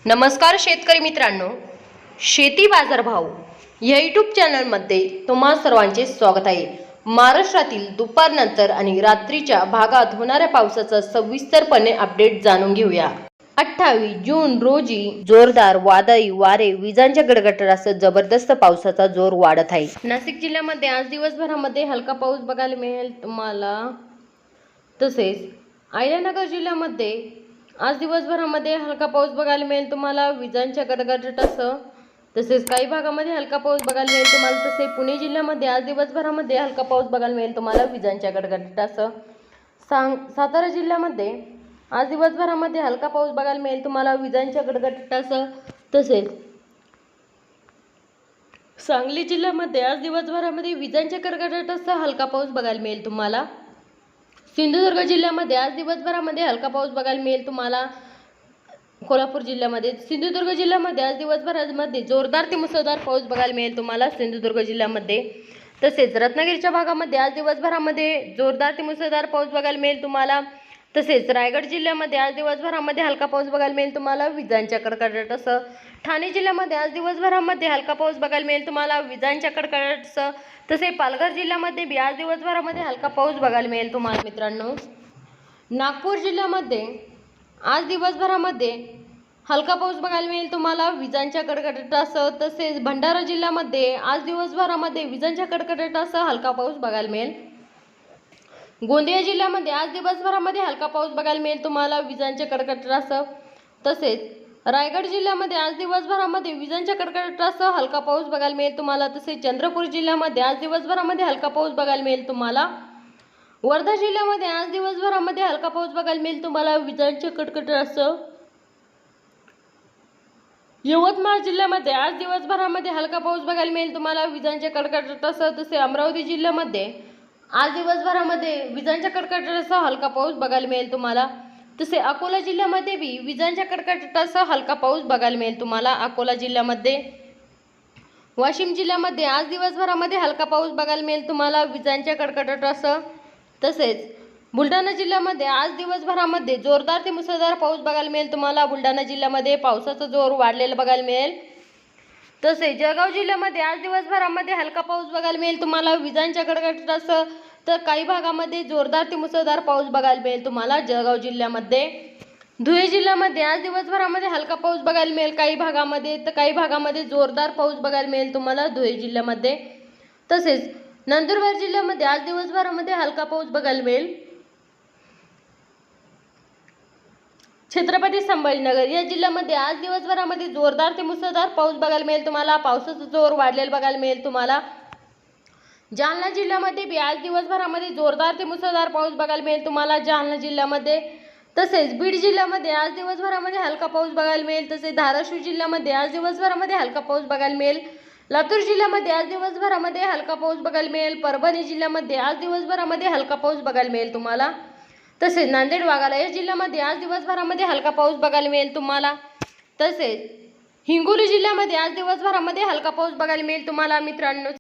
नमस्कार शेतकरी मित्रांनो, शेती बाजारभाव या यूट्यूब चॅनलमध्ये तुम्हा सर्वांचे स्वागत आहे। महाराष्ट्रातील दुपारनंतर आणि रात्रीच्या भागात होणाऱ्या पावसाचा सविस्तरपणे अपडेट जाणून घेऊया। 28 जून रोजी जोरदार वादळी वारे, विजांच्या गडगडाटासह जबरदस्त पावसाचा जोर वाढत आहे। नाशिक जिल्ह्यामध्ये आज दिवसभरामध्ये हलका पाऊस बघायला मिळेल तुम्हाला। तसेच अहिल्यानगर जिल्ह्यामध्ये आज दिवसभरामध्ये हलका पाऊस बघायला मिळेल तुम्हाला, विजांच्या गडगडाटासह। तसेच काही भागामध्ये हलका पाऊस बघायला मिळेल तुम्हाला। तसेच पुणे जिल्ह्यामध्ये आज दिवसभरामध्ये हलका पाऊस बघायला मिळेल तुम्हाला, विजांच्या गडगडाटासह। सातारा जिल्ह्यामध्ये आज दिवसभरामध्ये हलका पाऊस बघायला मिळेल तुम्हाला, विजांच्या गडगडाटासह। तसेच सांगली जिल्ह्यामध्ये आज दिवसभरामध्ये विजांच्या गडगडाटासह हलका पाऊस बघायला मिळेल तुम्हाला। सिंधुदुर्ग जिल्ह्यामध्ये आज दिवसभरामध्ये हलका पाऊस बघायला मिळेल तुम्हाला। कोल्हापूर जिल्ह्यामध्ये सिंधुदुर्ग जिल्ह्यामध्ये आज दिवसभरामध्ये जोरदार ते मुसळधार पाऊस बघायला मिळेल तुम्हाला सिंधुदुर्ग जिल्ह्यामध्ये। तसेच रत्नागिरीच्या भागामध्ये आज दिवसभरामध्ये जोरदार ते मुसळधार पाऊस बघायला मिळेल तुम्हाला। तसेच रायगड जिल्ह्यामध्ये आज दिवसभरामध्ये हलका पाऊस बघायला मिळेल तुम्हाला, विजांच्या कडकडाटासह। ठाणे जिल्ह्यामध्ये आज दिवसभरामध्ये हलका पाऊस बघायला मिळेल तुम्हाला, विजांच्या कडकडाटासह। तसेच पालघर जिल्ह्यामध्ये बी आज दिवसभरामध्ये हलका पाऊस बघायला मिळेल तुम्हाला मित्रांनो। नागपूर जिल्ह्यामध्ये आज दिवसभरामध्ये हलका पाऊस बघायला मिळेल तुम्हाला, विजांच्या कडकडाटासह। तसेच भंडारा जिल्ह्यामध्ये आज दिवसभरामध्ये विजांच्या कडकडाटासह हलका पाऊस बघायला मिळेल। गोंदिया जिल्ह्यामध्ये आज दिवसभरामध्ये हलका पाऊस बघायला मिळेल तुम्हाला, विजांच्या कडकडाटासह। तसेच रायगड जिल्ह्यामध्ये आज दिवसभरामध्ये विजांच्या कडकडाटासह हलका पाऊस बघायला मिळेल तुम्हाला। तसेच चंद्रपूर जिल्ह्यामध्ये आज दिवसभरामध्ये हलका पाऊस बघायला मिळेल तुम्हाला। वर्धा जिल्ह्यामध्ये आज दिवसभरामध्ये हलका पाऊस बघायला मिळेल तुम्हाला, विजांच्या कडकडाटासह। यवतमाळ जिल्ह्यामध्ये आज दिवसभरामध्ये हलका पाऊस बघायला मिळेल तुम्हाला, विजांच्या कडकडाटासह। तसेच अमरावती जिल्ह्यामध्ये आज दिवसभरामध्ये विजांच्या कडकडाटासह हलका पाऊस बघायला मिळेल तुम्हाला। तसे अकोला जिल्ह्यामध्ये बी विजांच्या कडकडाटासह हलका पाऊस बघायला मिळेल तुम्हाला अकोला जिल्ह्यामध्ये। वाशिम जिल्ह्यामध्ये आज दिवसभरामध्ये हलका पाऊस बघायला मिळेल तुम्हाला, विजांच्या कडकडाटासह। तसेच बुलढाणा जिल्ह्यामध्ये आज दिवसभरामध्ये जोरदार ते मुसळधार पाऊस बघायला मिळेल तुम्हाला, बुलढाणा जिल्ह्यामध्ये पावसाचा जोर वाढलेला बघायला मिळेल। तसेच जळगाव जिल्ह्यामध्ये आज दिवसभरामध्ये हलका पाऊस बघायला मिळेल तुम्हाला, विजांच्या गडगडाटासह। तर काही भागामध्ये जोरदार ते मुसळधार पाऊस बघायला मिळेल तुम्हाला जळगाव जिल्ह्यामध्ये। धुळे जिल्ह्यामध्ये आज दिवसभरामध्ये हलका पाऊस बघायला मिळेल काही भागामध्ये, तर काही भागामध्ये जोरदार पाऊस बघायला मिळेल तुम्हाला धुळे जिल्ह्यामध्ये। तसेच नंदुरबार जिल्ह्यामध्ये आज दिवसभरामध्ये हलका पाऊस बघायला मिळेल। छत्रपती संभाजीनगर या जिल्ह्यामध्ये आज दिवसभरामध्ये जोरदार ते मुसळधार पाऊस बघायला मिळेल तुम्हाला, पावसाचा जोर वाढलेला बघायला मिळेल तुम्हाला। जालना जिल्ह्यामध्ये बी आज दिवसभरामध्ये जोरदार ते मुसळधार पाऊस बघायला मिळेल तुम्हाला जालना जिल्ह्यामध्ये। तसेच बीड जिल्ह्यामध्ये आज दिवसभरामध्ये हलका पाऊस बघायला मिळेल। तसेच धाराशिव जिल्ह्यामध्ये आज दिवसभरामध्ये हलका पाऊस बघायला मिळेल। लातूर जिल्ह्यामध्ये आज दिवसभरामध्ये हलका पाऊस बघायला मिळेल। परभणी जिल्ह्यामध्ये आज दिवसभरामध्ये हलका पाऊस बघायला मिळेल तुम्हाला। तसेच नांदेड वाघाला या जिल्ह्यामध्ये आज दिवसभरामध्ये हलका पाऊस बघायला मिळेल तुम्हाला। तसेच हिंगोली जिल्ह्यामध्ये आज दिवसभरामध्ये हलका पाऊस बघायला मिळेल तुम्हाला मित्रांनो।